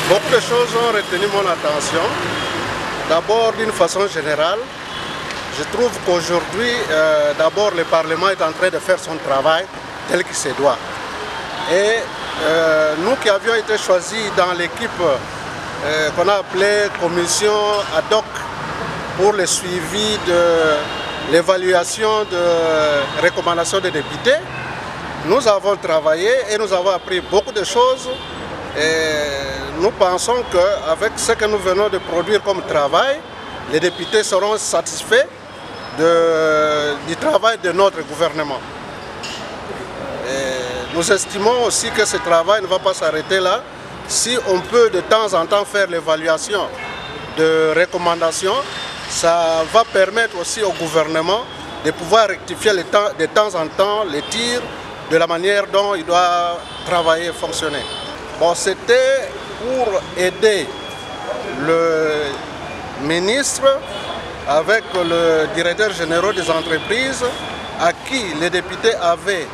Beaucoup de choses ont retenu mon attention. D'abord, d'une façon générale, je trouve qu'aujourd'hui, d'abord, le Parlement est en train de faire son travail tel qu'il se doit. Et nous qui avions été choisis dans l'équipe qu'on a appelée commission ad hoc pour le suivi de l'évaluation de recommandations des députés, nous avons travaillé et nous avons appris beaucoup de choses. Et nous pensons qu'avec ce que nous venons de produire comme travail, les députés seront satisfaits du travail de notre gouvernement. Et nous estimons aussi que ce travail ne va pas s'arrêter là. Si on peut de temps en temps faire l'évaluation de recommandations, ça va permettre aussi au gouvernement de pouvoir rectifier de temps en temps les tirs de la manière dont il doit travailler et fonctionner. Bon, c'était pour aider le ministre avec le directeur général des entreprises à qui les députés avaient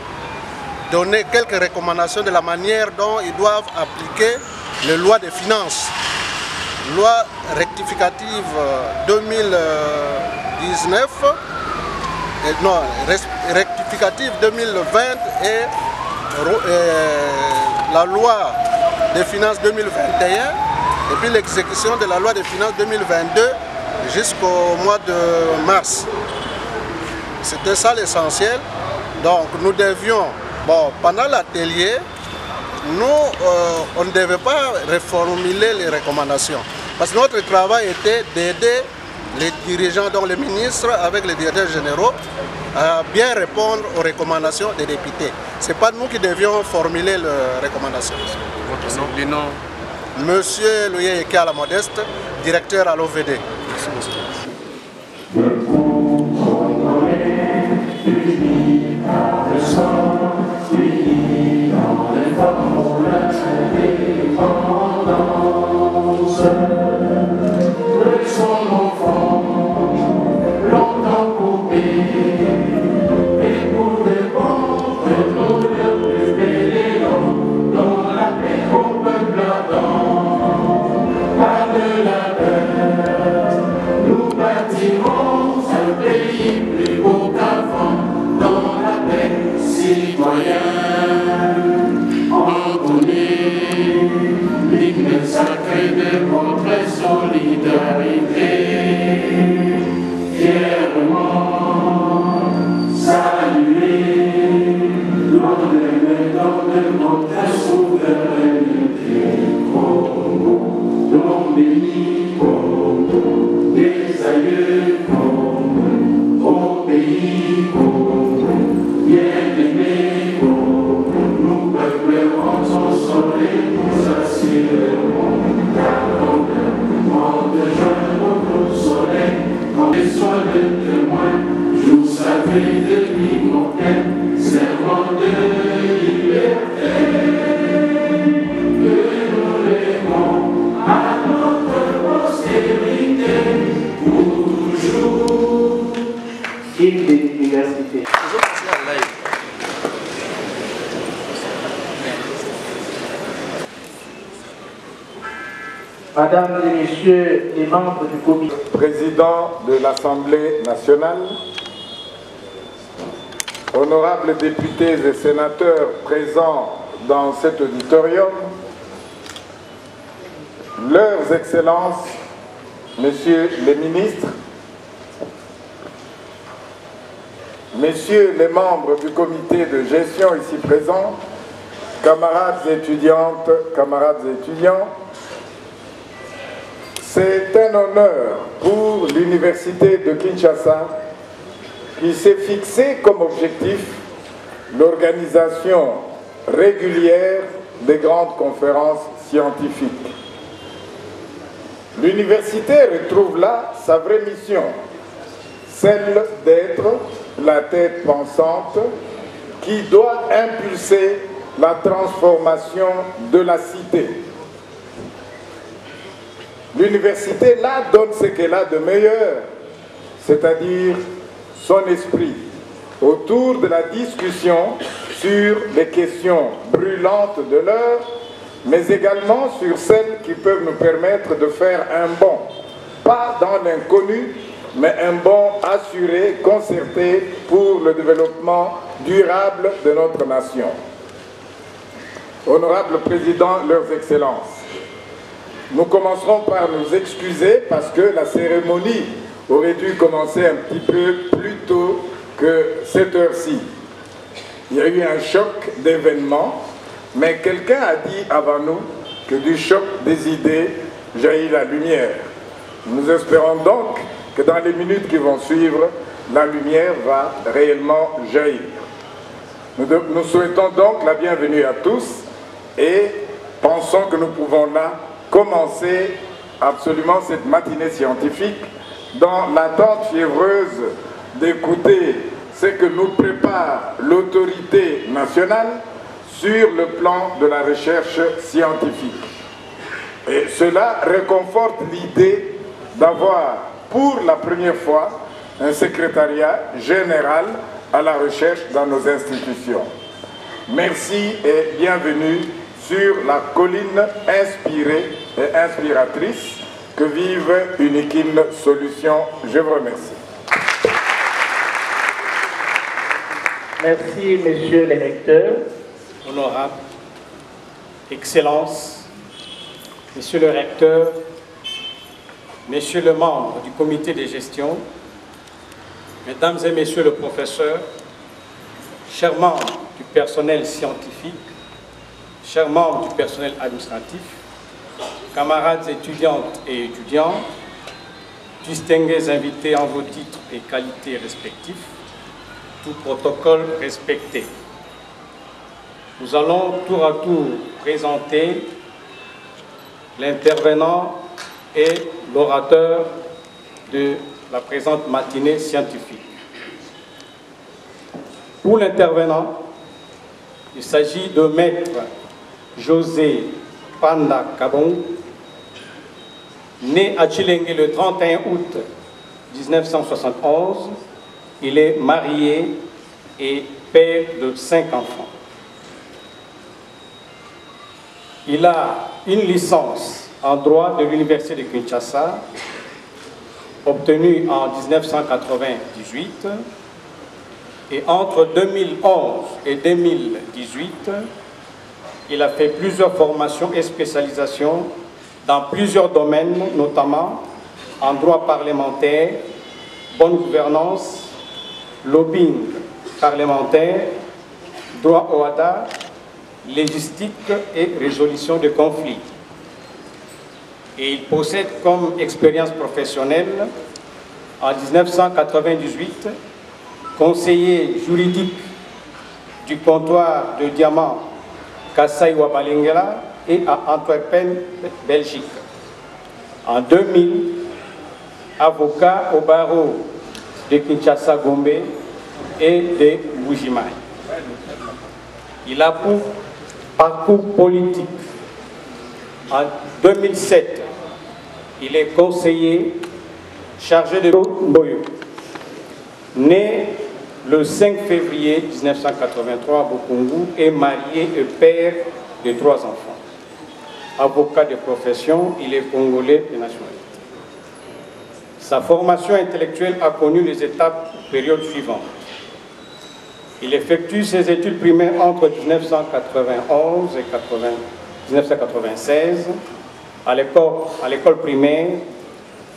donné quelques recommandations de la manière dont ils doivent appliquer les lois de finances. Loi rectificative 2019, non, rectificative 2020 et la loi des finances 2021 et puis l'exécution de la loi des finances 2022 jusqu'au mois de mars. C'était ça l'essentiel. Donc nous devions, bon, pendant l'atelier, on ne devait pas reformuler les recommandations. Parce que notre travail était d'aider les dirigeants, dont les ministres, avec les directeurs généraux, à bien répondre aux recommandations des députés. Ce n'est pas nous qui devions formuler les recommandations. Votre nom, le nom? Monsieur Louis Ekala Modeste, directeur à l'OVD. Merci, monsieur. Sacré de votre solidarité, fièrement saluer l'ordre de votre souveraineté. Congo, nom béni, Congo, des aïeux, Congo, au pays, Congo, bien-aimé, Congo, nous peuplerons son soleil pour s'assurer. De l'immortel serment de liberté que nous léguons à notre postérité toujours. Hymne de l'université. Mesdames et Messieurs les membres du comité. Président de l'Assemblée nationale, honorables députés et sénateurs présents dans cet auditorium, leurs excellences, messieurs les ministres, messieurs les membres du comité de gestion ici présents, camarades étudiantes, camarades et étudiants, c'est un honneur pour l'Université de Kinshasa qui s'est fixé comme objectif l'organisation régulière des grandes conférences scientifiques. L'université retrouve là sa vraie mission, celle d'être la tête pensante qui doit impulser la transformation de la cité. L'université là donne ce qu'elle a de meilleur, c'est-à-dire son esprit, autour de la discussion sur les questions brûlantes de l'heure mais également sur celles qui peuvent nous permettre de faire un bond, pas dans l'inconnu, mais un bond assuré, concerté pour le développement durable de notre nation. Honorables présidents, leurs excellences, nous commencerons par nous excuser parce que la cérémonie aurait dû commencer un petit peu plus tôt que cette heure-ci. Il y a eu un choc d'événements, mais quelqu'un a dit avant nous que du choc des idées jaillit la lumière. Nous espérons donc que dans les minutes qui vont suivre, la lumière va réellement jaillir. Nous souhaitons donc la bienvenue à tous et pensons que nous pouvons là commencer absolument cette matinée scientifique dans l'attente fiévreuse d'écouter ce que nous prépare l'autorité nationale sur le plan de la recherche scientifique. Et cela réconforte l'idée d'avoir pour la première fois un secrétariat général à la recherche dans nos institutions. Merci et bienvenue sur la colline inspirée et inspiratrice que vive Unikin Solutions. Je vous remercie. Merci, Monsieur le recteur. Honorable, Excellences, Monsieur le recteur, Messieurs les membres du comité de gestion, Mesdames et Messieurs le professeur, chers membres du personnel scientifique, chers membres du personnel administratif, camarades étudiantes et étudiants, distingués invités en vos titres et qualités respectifs, tout protocole respecté. Nous allons tour à tour présenter l'intervenant et l'orateur de la présente matinée scientifique. Pour l'intervenant, il s'agit de Maître José Panda Kabong, né à Tchilenge le 31 août 1971. Il est marié et père de 5 enfants. Il a une licence en droit de l'Université de Kinshasa, obtenue en 1998, et entre 2011 et 2018, il a fait plusieurs formations et spécialisations dans plusieurs domaines, notamment en droit parlementaire, bonne gouvernance, lobbying parlementaire, droit au HADA, légistique et résolution de conflits. Et il possède comme expérience professionnelle, en 1998, conseiller juridique du comptoir de diamants Kassai Wabalingela et à Antwerpen, Belgique. En 2000, avocat au barreau de Kinshasa Gombe et de Bujimai. Il a pour parcours politique. En 2007, il est conseiller chargé de Boyo. Né le 5 février 1983 à Bukungu et marié et père de 3 enfants. Avocat de profession, il est congolais de nationalité. Sa formation intellectuelle a connu les périodes suivantes. Il effectue ses études primaires entre 1991 et 1996 à l'école primaire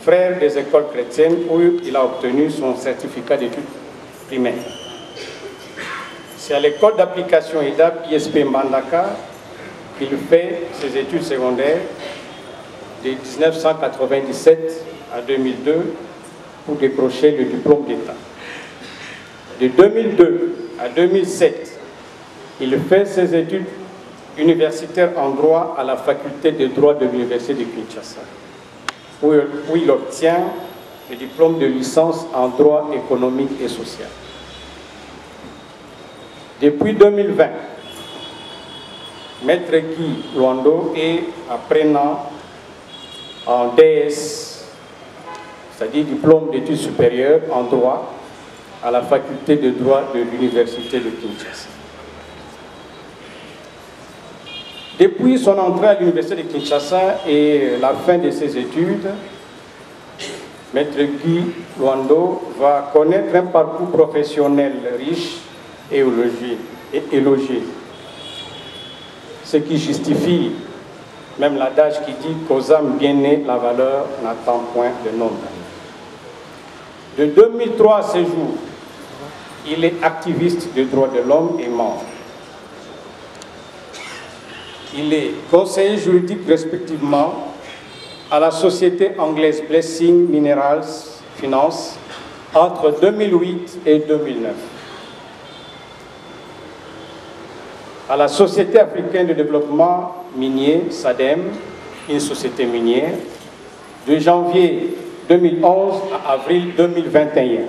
Frères des écoles chrétiennes où il a obtenu son certificat d'études primaires. C'est à l'école d'application EDAP ISP Mbandaka qu'il fait ses études secondaires de 1997 à 2002 pour décrocher le diplôme d'État. De 2002 à 2007, il fait ses études universitaires en droit à la faculté de droit de l'Université de Kinshasa, où il obtient le diplôme de licence en droit économique et social. Depuis 2020, Maître Guy Luando est apprenant en DS, c'est-à-dire diplôme d'études supérieures en droit à la faculté de droit de l'Université de Kinshasa. Depuis son entrée à l'université de Kinshasa et la fin de ses études, Maître Guy Luando va connaître un parcours professionnel riche et élogié. Ce qui justifie même l'adage qui dit qu'aux âmes bien nées, la valeur n'attend point de nombre. De 2003 à ce jour, il est activiste des droits de l'homme et membre. Il est conseiller juridique respectivement à la société anglaise Blessing Minerals Finance entre 2008 et 2009. À la Société africaine de développement minier, SADEM, une société minière, de janvier 2011 à avril 2021.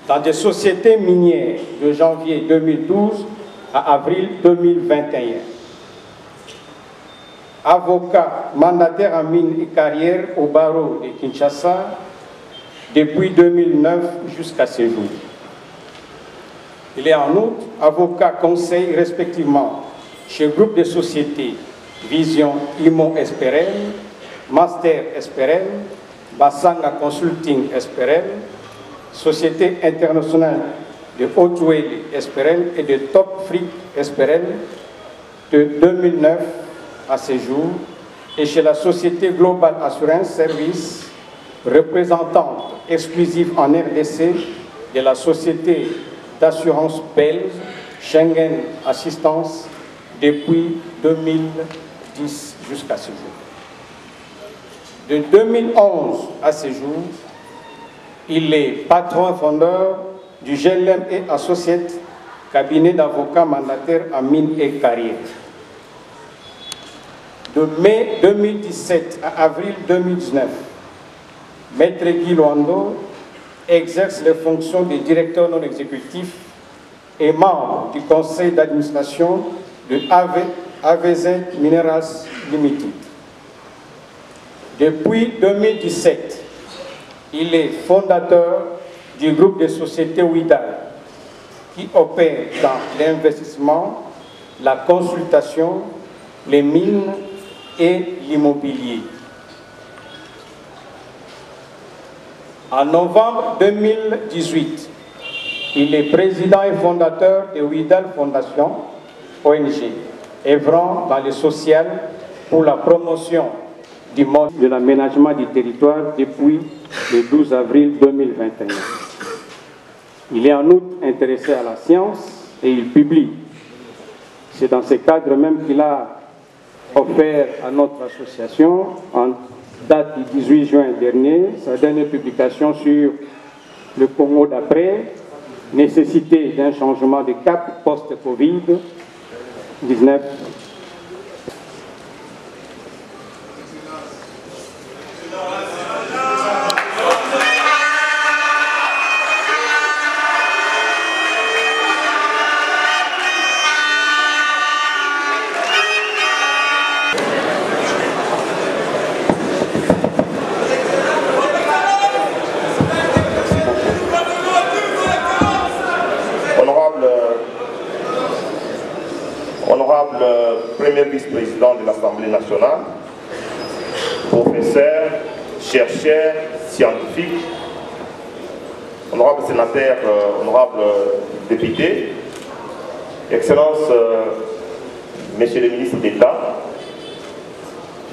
Dans des sociétés minières de janvier 2012 à avril 2021. Avocat mandataire en mine et carrière au barreau de Kinshasa depuis 2009 jusqu'à ce jour. Il est en outre avocat conseil respectivement chez groupe de sociétés Vision Imo Esperel, Master Esperel, Bassanga Consulting Esperel, Société internationale de Haute-Welle Esperel et de Top Fric Esperel de 2009 à ce jour, et chez la Société Global Assurance Service, représentante exclusive en RDC de la Société d'assurance belge Schengen Assistance depuis 2010 jusqu'à ce jour. De 2011 à ce jour, il est patron fondeur du GLM et Associates, cabinet d'avocats mandataires en mine et carrière. De mai 2017 à avril 2019, Maître Guy Luando exerce les fonctions de directeur non exécutif et membre du conseil d'administration de AVZ Minerals Limited. Depuis 2017, il est fondateur du groupe de sociétés Widal qui opère dans l'investissement, la consultation, les mines et l'immobilier. En novembre 2018, il est président et fondateur de Widal Fondation, ONG, œuvrant dans le social pour la promotion du mode de l'aménagement du territoire depuis le 12 avril 2021. Il est en outre intéressé à la science et il publie. C'est dans ce cadre même qu'il a offert à notre association, en date du 18 juin dernier, sa dernière publication sur le Congo d'après, nécessité d'un changement de cap post-Covid-19. Honorable premier vice-président de l'Assemblée nationale, professeur, chercheur, scientifique, honorable sénateur, honorable député, Excellences, Messieurs les ministres d'État,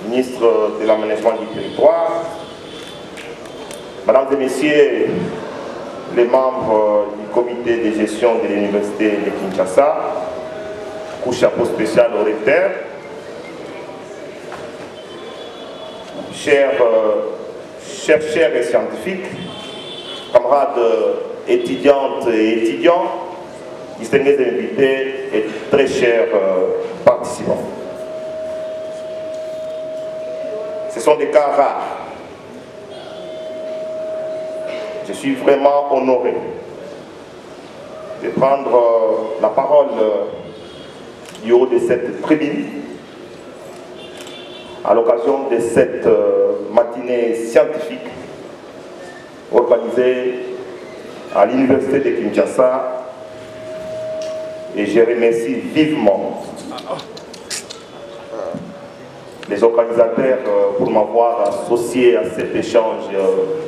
ministre de l'aménagement du territoire, Mesdames et Messieurs les membres du comité de gestion de l'Université de Kinshasa, coup chapeau spécial au recteur, chers chercheurs et scientifiques, camarades étudiantes et étudiants, distingués invités et très chers participants. Ce sont des cas rares. Je suis vraiment honoré de prendre la parole du haut de cette tribune à l'occasion de cette matinée scientifique organisée à l'université de Kinshasa, et je remercie vivement les organisateurs pour m'avoir associé à cet échange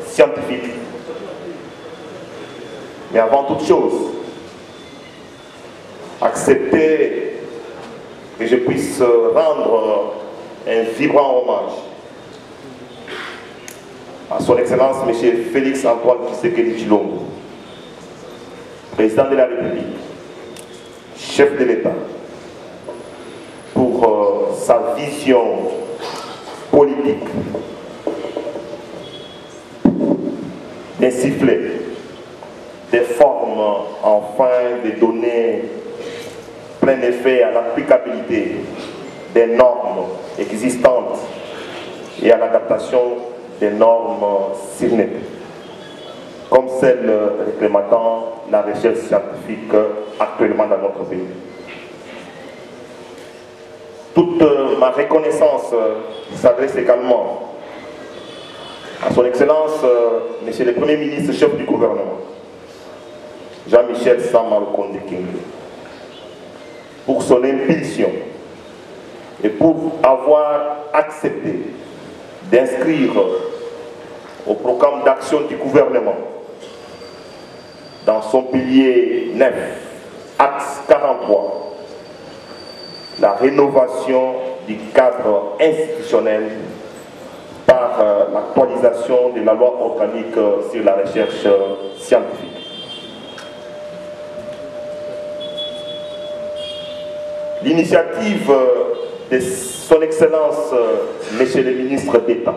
scientifique. Mais avant toute chose, accepter que je puisse rendre un vibrant hommage à son Excellence M. Félix Antoine Tshisekedi Tshilombo, président de la République, chef de l'État, pour sa vision politique d'insuffler des formes enfin de donner plein effet à l'applicabilité des normes existantes et à l'adaptation des normes cybernétiques, comme celle réglementant la recherche scientifique actuellement dans notre pays. Toute ma reconnaissance s'adresse également à son Excellence, Monsieur le Premier ministre, chef du gouvernement, Jean-Michel Sama Lukonde Okenga, pour son impulsion et pour avoir accepté d'inscrire au programme d'action du gouvernement, dans son pilier 9, axe 43, la rénovation du cadre institutionnel par l'actualisation de la loi organique sur la recherche scientifique. L'initiative de son Excellence, Monsieur le ministre d'État,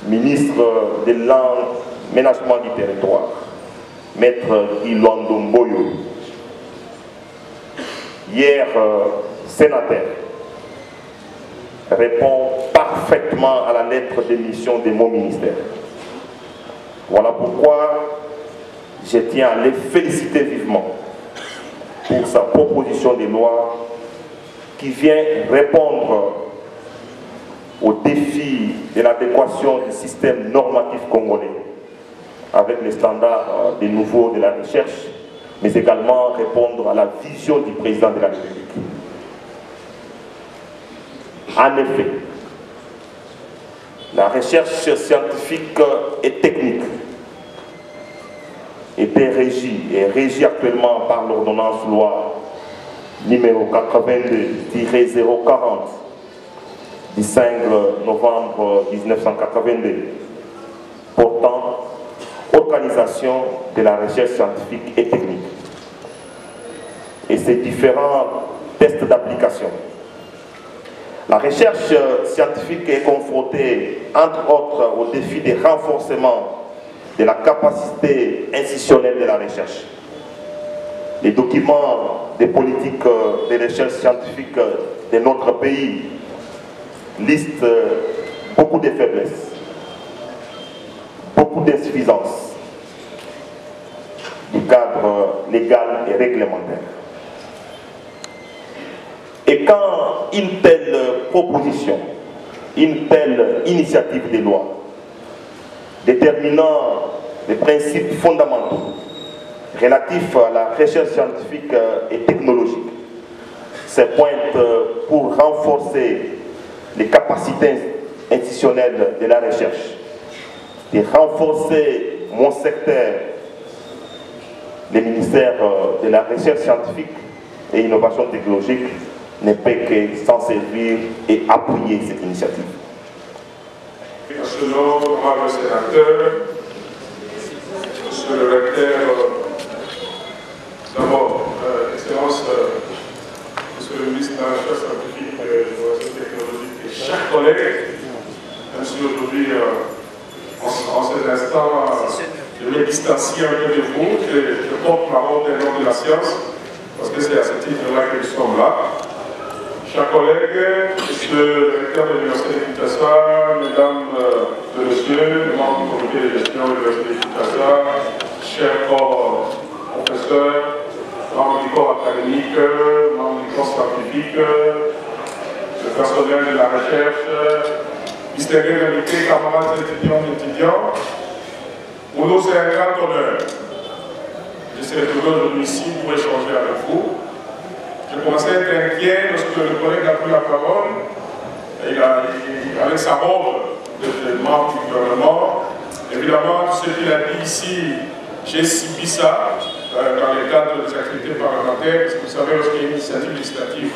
ministre de l'Aménagement du territoire, Maître Iloando Mboyo, hier sénateur, répond parfaitement à la lettre de mission de mon ministère. Voilà pourquoi je tiens à les féliciter vivement pour sa proposition de loi qui vient répondre aux défis de l'adéquation du système normatif congolais avec les standards des nouveaux de la recherche, mais également répondre à la vision du président de la République. En effet, la recherche scientifique et technique était régie actuellement par l'ordonnance loi numéro 82-040 du 5 novembre 1982 portant organisation de la recherche scientifique et technique et ses différents tests d'application. La recherche scientifique est confrontée entre autres au défi de renforcement de la capacité institutionnelle de la recherche. Les documents des politiques de recherche scientifique de notre pays listent beaucoup de faiblesses, beaucoup d'insuffisances du cadre légal et réglementaire. Et quand une telle proposition, une telle initiative de loi déterminant les principes fondamentaux relatifs à la recherche scientifique et technologique se pointe pour renforcer les capacités institutionnelles de la recherche et renforcer mon secteur, le ministère de la recherche scientifique et innovation technologique, ne peut que s'en servir et appuyer cette initiative. Monsieur le sénateur, monsieur le recteur, d'abord, Excellence, monsieur le ministre de la recherche scientifique et de l'innovation technologique et chers collègues, même si aujourd'hui, en cet instant, je me distancie un peu de vous, je porte parole au nom de la science, parce que c'est à ce titre-là que nous sommes là. Chers collègues, monsieur le recteur de l'Université de Kinshasa, mesdames et messieurs, membres du comité de gestion de l'Université de Kinshasa, chers corps professeurs, membres du corps académique, membres du corps scientifique, le personnel de la recherche, distingués invités, camarades étudiants et étudiants, pour nous c'est un grand honneur de se retrouver aujourd'hui ici pour échanger avec vous je commençais à être inquiet lorsque le collègue a pris la parole, avec sa robe de membre du gouvernement. Évidemment, tout ce qu'il a dit ici, j'ai subi ça dans le cadre des activités parlementaires, parce que vous savez, lorsqu'il y a une initiative législative,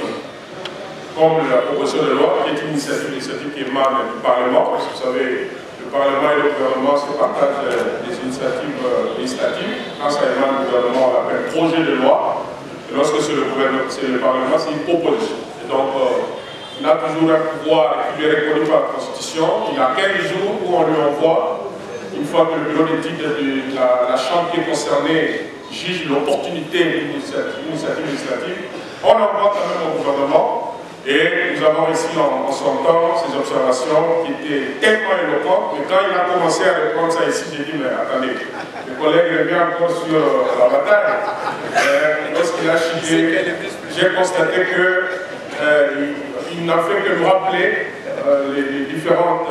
comme la proposition de loi, qui est une initiative législative qui émane du Parlement, parce que vous savez, le Parlement et le gouvernement se partagent des initiatives législatives. Quand ça émane du gouvernement, on l'appelle projet de loi. Et lorsque c'est le gouvernement, c'est le Parlement, c'est une proposition. Et donc, il a toujours un pouvoir qui lui est reconnu par la Constitution. Il y a 15 jours où on lui envoie, une fois que le bureau d'études de la Chambre qui est concernée juge l'opportunité d'une initiative législative, on envoie quand même au gouvernement. Et nous avons réussi en son temps ces observations qui étaient tellement éloquentes, mais quand il a commencé à répondre ça ici, j'ai dit, mais attendez, le collègue revient encore sur la bataille. Lorsqu'il a chuté, j'ai constaté qu'il n'a fait que nous rappeler les différents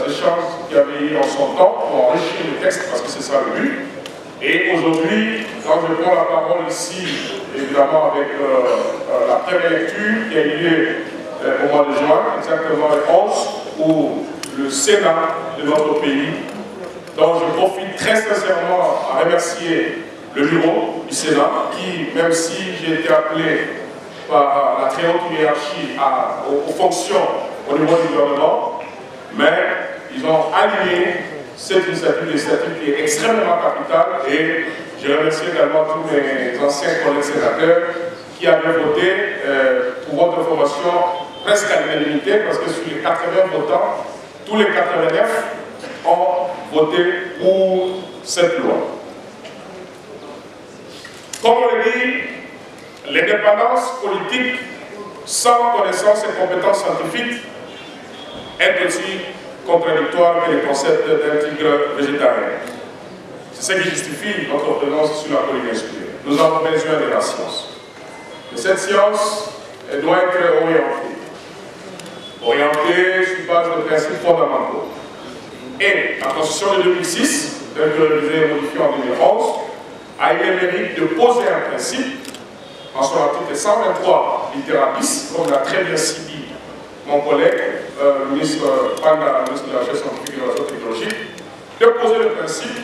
échanges qu'il y avait eu en son temps pour enrichir le texte, parce que c'est ça le but. Et aujourd'hui, quand je prends la parole ici, évidemment avec la première lecture qui a eu lieu au mois de juin, exactement le 11, où le Sénat de notre pays, dont je profite très sincèrement à remercier le bureau du Sénat, qui, même si j'ai été appelé par la très haute hiérarchie aux fonctions au niveau du gouvernement, mais ils ont aligné cette initiative législative qui est extrêmement capitale, et je remercie également tous mes anciens collègues sénateurs qui avaient voté pour votre information presque à l'unanimité, parce que sur les 80 votants, tous les 89 ont voté pour cette loi. Comme on le dit, l'indépendance politique sans connaissance et compétences scientifiques est aussi contradictoire que les concepts d'un tigre végétarien. C'est ce qui justifie notre ordonnance sur la Polynésie. Nous avons besoin de la science. Et cette science, elle doit être orientée sur base de principes fondamentaux. Et la Constitution de 2006, telle que le musée modifié en 2011, a eu le mérite de poser un principe en son article 123 littéra bis, comme l'a très bien dit mon collègue, le ministre Panda, le ministre de la Recherche scientifique et de l'innovation technologique, de poser le principe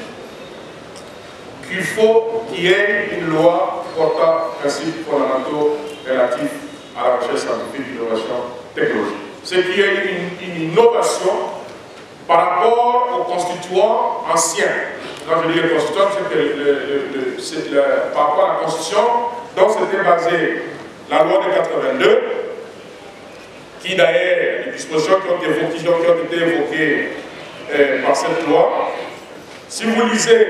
qu'il faut qu'il y ait une loi portant principes fondamentaux relatifs à la recherche scientifique et de l'innovation technologique. C'est qu'il y ait une innovation par rapport aux constituants anciens. Quand je dis les constituants, c'est que par rapport à la Constitution, dont s'était basée la loi de 82, qui d'ailleurs, les dispositions qui ont été évoquées par cette loi, si vous lisez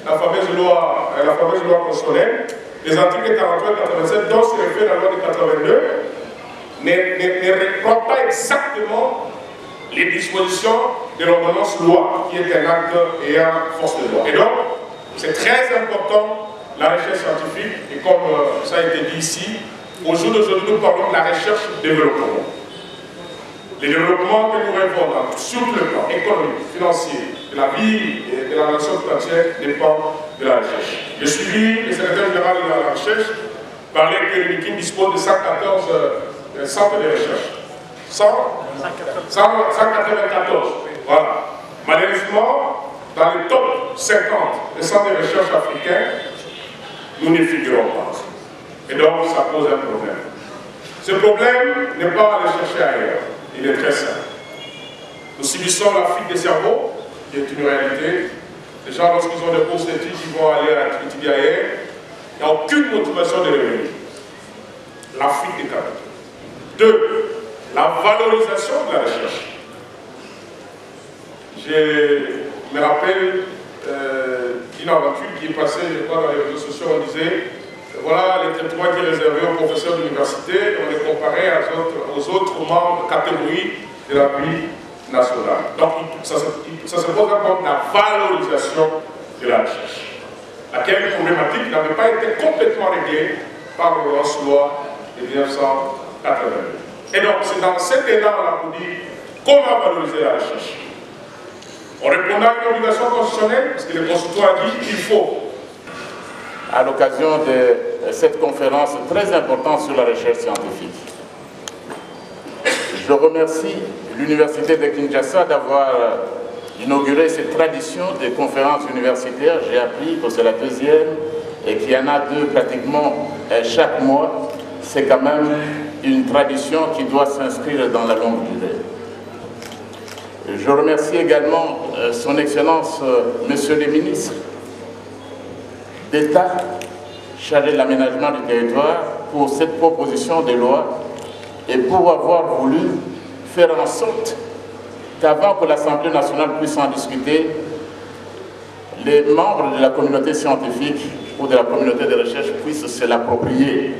la fameuse loi constitutionnelle, les articles 43 et 87, dont se réfère la loi de 82, ne reprend pas exactement les dispositions de l'ordonnance loi, qui est un acte ayant force de loi. Et donc, c'est très important la recherche scientifique, et comme ça a été dit ici, au jour d'aujourd'hui, nous parlons de la recherche-développement. Les développements que nous rêvons sur le plan économique, financier, de la vie et de la nation tout entière dépendent de la recherche. J'ai suivi le secrétaire général de la recherche parlait que le MIKIN dispose de 114 centres de recherche. 194. Voilà. Malheureusement, dans le top 50 des centres de recherche africains, nous ne figurons pas. Et donc, ça pose un problème. Ce problème n'est pas à aller chercher ailleurs. Il est très simple. Nous subissons la fuite des cerveaux, qui est une réalité. Les gens, lorsqu'ils ont des bourses d'études, ils vont aller étudier ailleurs. Il n'y a aucune motivation de revenir. La fuite des capitaux. 2. La valorisation de la recherche. Je me rappelle d'une aventure qui est passée, je crois, dans les réseaux sociaux, on disait, voilà les traitements qui sont réservés aux professeurs d'université, on les comparait aux autres membres de catégorie de la vie nationale. Donc, ça se pose encore de la valorisation de la recherche, laquelle problématique n'avait pas été complètement réglée par l'ordonnance loi de 1982. Et donc, c'est dans cet élan-là qu'on dit comment valoriser la recherche. En répondant à une obligation constitutionnelle, parce que le Constitution a dit qu'il faut à l'occasion de cette conférence très importante sur la recherche scientifique. Je remercie l'Université de Kinshasa d'avoir inauguré cette tradition des conférences universitaires. J'ai appris que c'est la deuxième et qu'il y en a deux pratiquement chaque mois. C'est quand même une tradition qui doit s'inscrire dans la longue durée. Je remercie également son Excellence, Monsieur le ministre d'État chargé de l'aménagement du territoire pour cette proposition de loi et pour avoir voulu faire en sorte qu'avant que l'Assemblée nationale puisse en discuter, les membres de la communauté scientifique ou de la communauté de recherche puissent se l'approprier.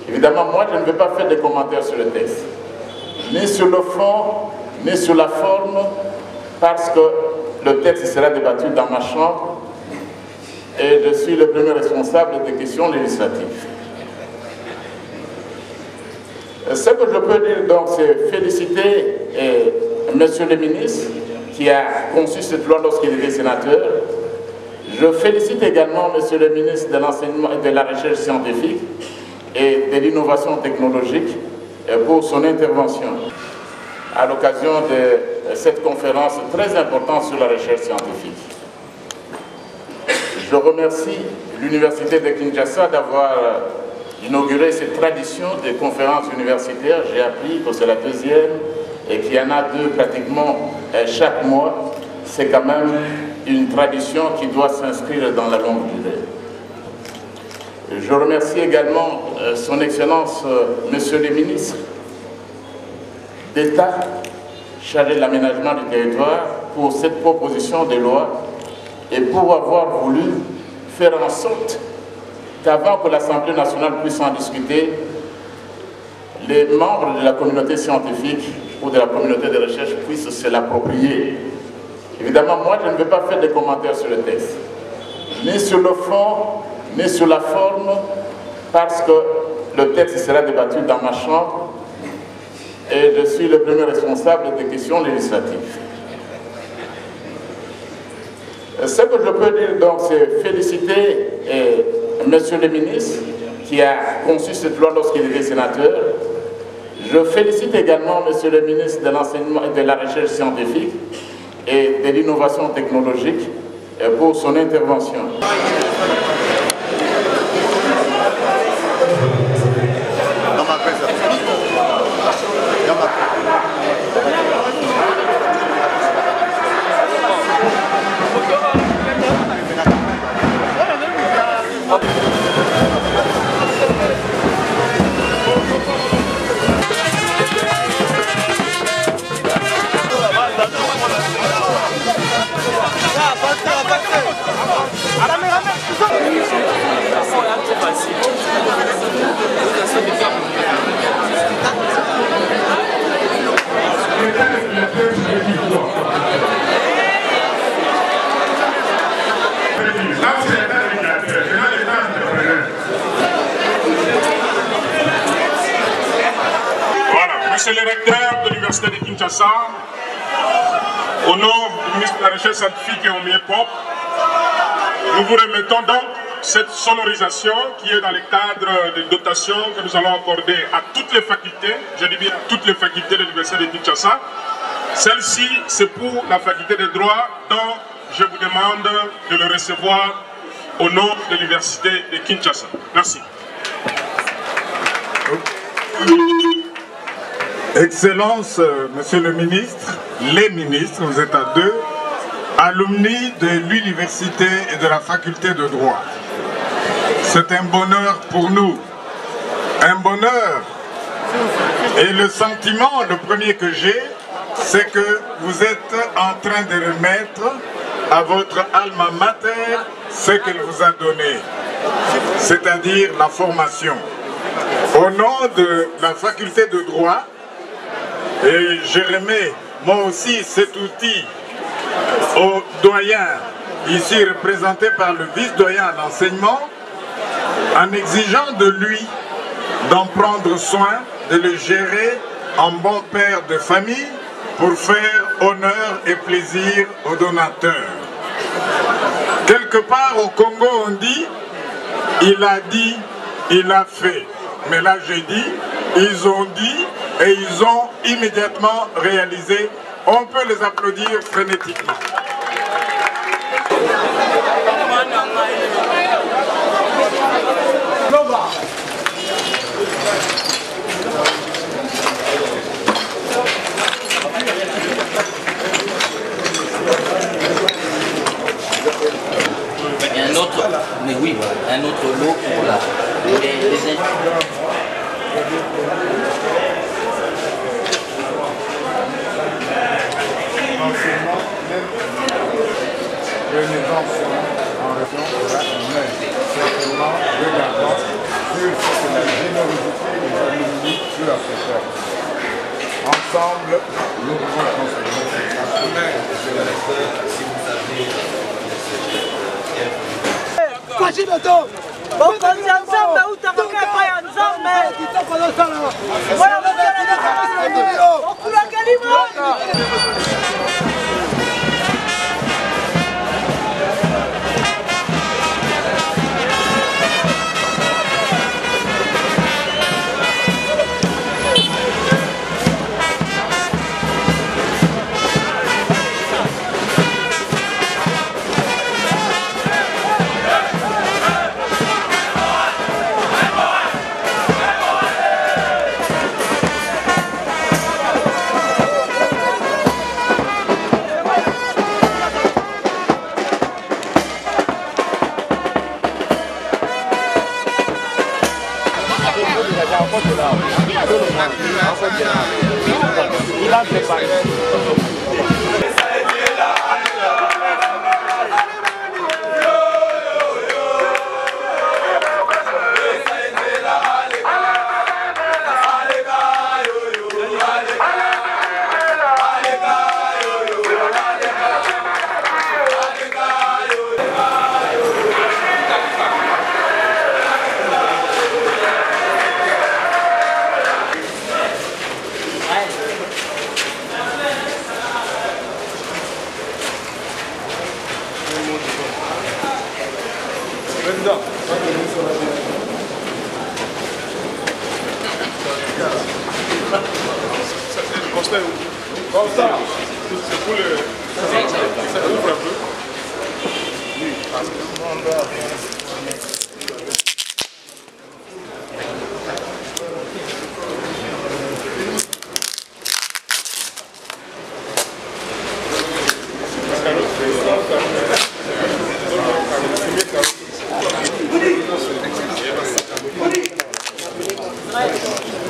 Évidemment, moi, je ne vais pas faire des commentaires sur le texte, ni sur le fond, ni sur la forme, parce que le texte sera débattu dans ma chambre et je suis le premier responsable des questions législatives. Ce que je peux dire donc, c'est féliciter Monsieur le ministre qui a conçu cette loi lorsqu'il était sénateur. Je félicite également Monsieur le ministre de l'enseignement et de la recherche scientifique et de l'innovation technologique pour son intervention à l'occasion de cette conférence très importante sur la recherche scientifique. Je remercie l'Université de Kinshasa d'avoir inauguré cette tradition des conférences universitaires. J'ai appris que c'est la deuxième et qu'il y en a deux pratiquement chaque mois. C'est quand même une tradition qui doit s'inscrire dans la longue durée. Je remercie également son Excellence, Monsieur le ministre d'État chargé de l'aménagement du territoire pour cette proposition de loi et pour avoir voulu faire en sorte qu'avant que l'Assemblée nationale puisse en discuter, les membres de la communauté scientifique ou de la communauté de recherche puissent se l'approprier. Évidemment, moi, je ne vais pas faire des commentaires sur le texte, ni sur le fond, ni sur la forme, parce que le texte sera débattu dans ma chambre et je suis le premier responsable des questions législatives. Ce que je peux dire donc, c'est féliciter Monsieur le ministre qui a conçu cette loi lorsqu'il était sénateur. Je félicite également Monsieur le ministre de l'enseignement et de la recherche scientifique et de l'innovation technologique pour son intervention. Monsieur le recteur de l'Université de Kinshasa, au nom du ministre de la Recherche scientifique et au mieux propre, nous vous remettons donc cette sonorisation qui est dans le cadre des dotations que nous allons accorder à toutes les facultés, je dis bien à toutes les facultés de l'Université de Kinshasa. Celle-ci, c'est pour la faculté de droit dont je vous demande de le recevoir au nom de l'Université de Kinshasa. Merci. Excellence, Monsieur le ministre, les ministres, vous êtes à deux, alumni de l'université et de la faculté de droit. C'est un bonheur pour nous, un bonheur. Et le sentiment, le premier que j'ai, c'est que vous êtes en train de remettre à votre alma mater ce qu'elle vous a donné, c'est-à-dire la formation. Au nom de la faculté de droit, et je remets moi aussi cet outil au doyen, ici représenté par le vice-doyen à l'enseignement, en exigeant de lui d'en prendre soin, de le gérer en bon père de famille pour faire honneur et plaisir aux donateurs. Quelque part au Congo on dit il a dit, il a fait. Mais là, j'ai dit, ils ont dit et ils ont immédiatement réalisé. On peut les applaudir frénétiquement. Un autre, mais oui, voilà, un autre lot pour les Ensemble, nous pouvons construire.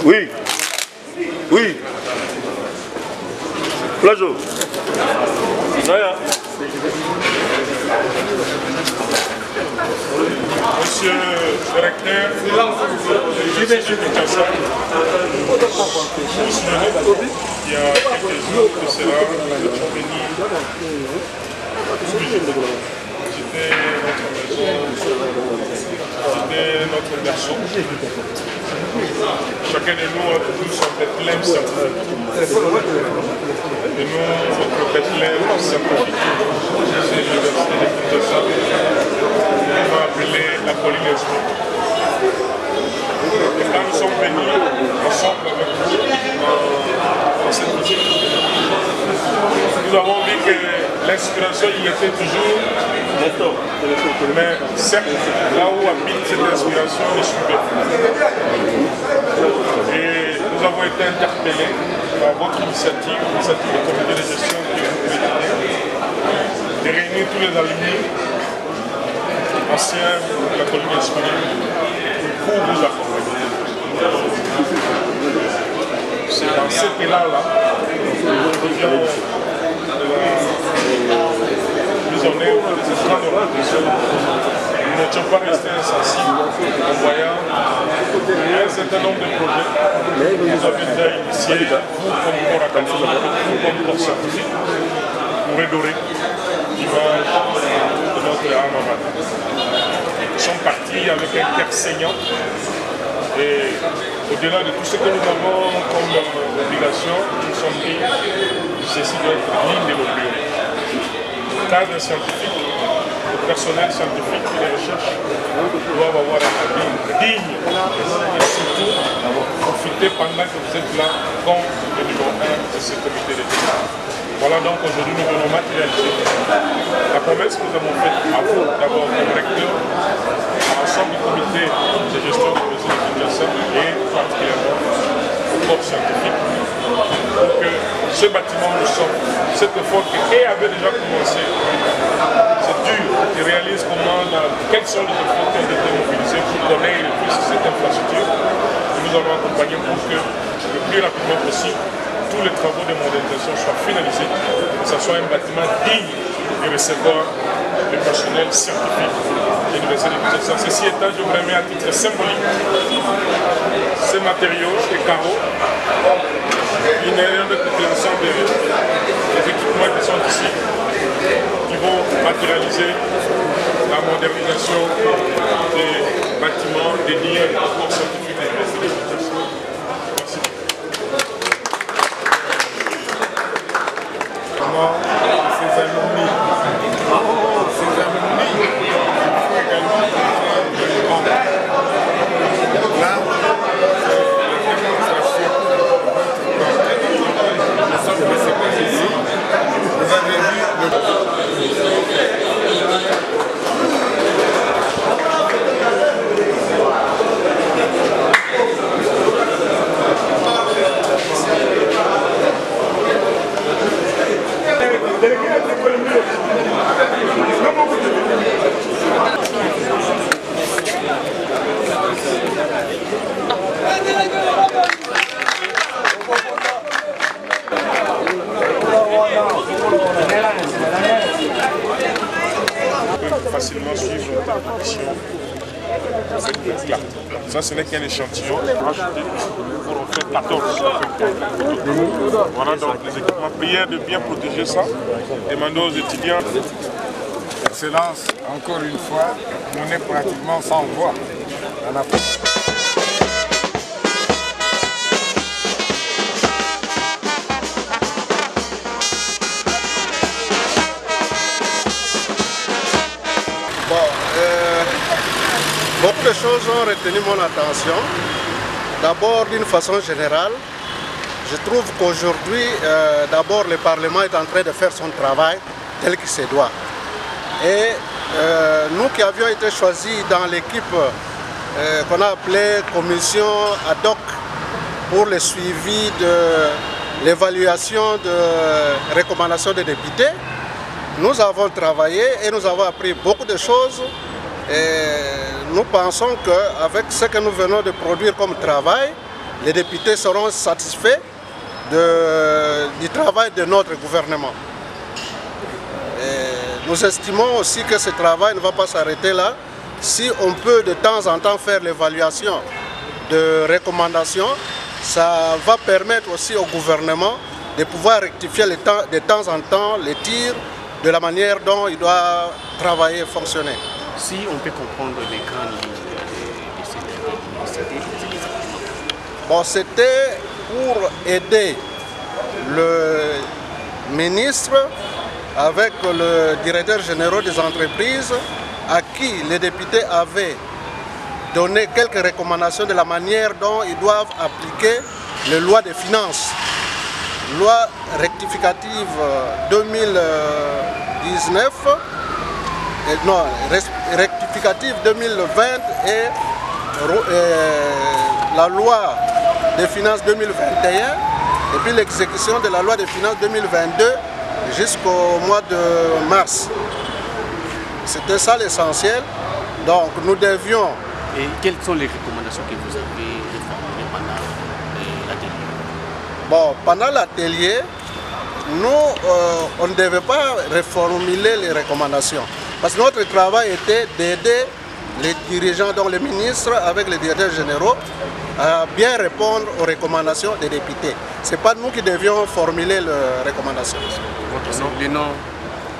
Oui. Oui. Plajo. Monsieur le directeur, il y a quelques jours que cela, nous étions venus. C'était notre garçon. Chacun de nous a toujours son Bethléem scientifique. Et nous, notre Bethléem scientifique, c'est l'université de Kinshasa. On va appeler la colline Esprit. Et quand nous sommes venus ensemble avec vous dans cette musique, nous avons vu que l'inspiration y était toujours. Mais certes, là où habite cette inspiration, je suis bête. Et nous avons été interpellés par votre initiative, l'initiative du comité de gestion qui vous pouvez donner, de réunir tous les alumni anciens de la colline Esprit pour vous accompagner. C'est dans cet élan-là que nous viens mise en œuvre de cette grande organisation. Nous n'étions pas restés insensibles en voyant un certain nombre de projets que nous avions déjà initiés, vous comme corps académique, vous comme corps scientifique, pour redorer l'image de notre alma mater. Nous sommes partis avec un cœur saignant et au-delà de tout ce que nous avons comme obligation, nous nous sommes dit que ceci doit être l'une de nos priorités. Cadre scientifique, personnel scientifique et de recherche doivent avoir un avis digne et surtout profiter pendant que vous êtes là comme le numéro 1 de ce comité d'éthique. Voilà donc aujourd'hui nous venons matérialiser la promesse que nous avons faite à vous, d'abord comme recteur, à l'ensemble du comité de gestion de l'Université de Kinshasa et particulièrement au corps scientifique pour que ce bâtiment nous sorte. Cette effort qui avait déjà commencé, c'est dur, qui réalise quels sont les efforts qui ont été mobilisés pour donner cette infrastructure. Nous allons accompagner pour que le plus rapidement possible tous les travaux de modernisation soient finalisés, que ce soit un bâtiment digne de recevoir le personnel scientifique de l'Université de Kinshasa. Ceci étant, je vous remets à titre symbolique ces matériaux, ces carreaux, une erreur de l'ensemble des équipements qui sont ici, qui vont matérialiser la modernisation des bâtiments dédiés au corps scientifique de l'Université de Kinshasa. Merci. Ces alumni, également là, la démonstration de notre ensemble de ces pays ici. Vous avez vu facilement suivre l'interprétation de cette pièce-là. Ça, ce n'est qu'un échantillon. Pour en faire 14. Voilà donc les équipements. Prière de bien protéger ça. Demandons aux étudiants. Excellence, encore une fois, on est pratiquement sans voix. On a... Beaucoup de choses ont retenu mon attention. D'abord, d'une façon générale, je trouve qu'aujourd'hui, d'abord, le Parlement est en train de faire son travail tel qu'il se doit. Et nous qui avions été choisis dans l'équipe qu'on a appelée commission ad hoc pour le suivi de l'évaluation de recommandations des députés, nous avons travaillé et nous avons appris beaucoup de choses. Et nous pensons qu'avec ce que nous venons de produire comme travail, les députés seront satisfaits du travail de notre gouvernement. Et nous estimons aussi que ce travail ne va pas s'arrêter là. Si on peut de temps en temps faire l'évaluation de recommandations, ça va permettre aussi au gouvernement de pouvoir rectifier de temps en temps les tirs de la manière dont il doit travailler et fonctionner. Si on peut comprendre les grandes lignes de cette publicité. Bon, c'était pour aider le ministre avec le directeur général des entreprises à qui les députés avaient donné quelques recommandations de la manière dont ils doivent appliquer les lois de finances. Loi rectificative 2019, non, rectificative 2020 et la loi des finances 2021 et puis l'exécution de la loi des finances 2022 jusqu'au mois de mars. C'était ça l'essentiel. Donc nous devions... Et quelles sont les recommandations que vous avez formulées pendant l'atelier? Bon, pendant l'atelier, nous, on ne devait pas reformuler les recommandations. Parce que notre travail était d'aider les dirigeants, donc les ministres, avec les directeurs généraux, à bien répondre aux recommandations des députés. Ce n'est pas nous qui devions formuler les recommandations. Votre nom? Le nom?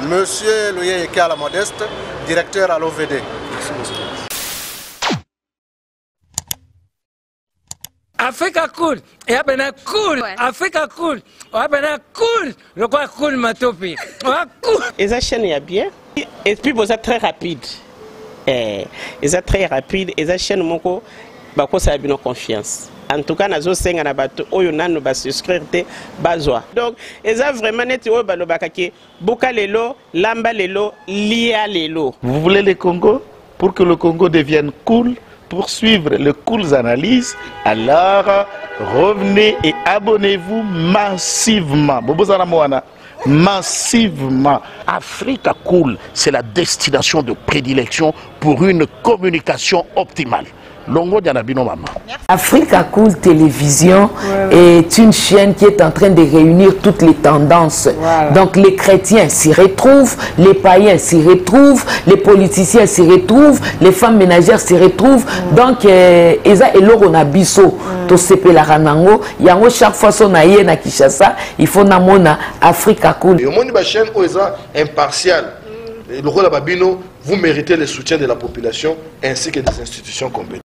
Monsieur Louye Ekala Modeste, directeur à l'OVD. Merci, monsieur. Africa cool. Et abena cool. Africa cool. Abena cool. Le quoi cool matopi. Cool. Et ça chaîne est bien. Et puis vous êtes très rapide. Et ça très rapide. Et ça chaîne mon co. Bah quoi ça a bien confiance. En tout cas, nazo senga na bato oyo nanu ba souscrire te bazwa. Donc, eza vraiment net oyo ba lobakaki boka lelo, lamba lelo, lia lelo. Vous voulez le Congo pour que le Congo devienne cool, pour suivre les cool analyses, alors revenez et abonnez-vous massivement. Bobozana Moana. Massivement. Africa Cool, c'est la destination de prédilection pour une communication optimale. Longo Dianabino Mama. Africa Cool Télévision est une chaîne qui est en train de réunir toutes les tendances. Donc les chrétiens s'y retrouvent, les païens s'y retrouvent, les politiciens s'y retrouvent, les femmes ménagères s'y retrouvent. Donc Eza Eloro na biso to sepe la ranango, yango chaque fois son aïe na Kinshasa, il faut namona Africa Cool. Et au monde de la chaîne Oeza impartial. Le rôle de Babino, vous méritez le soutien de la population ainsi que des institutions compétentes.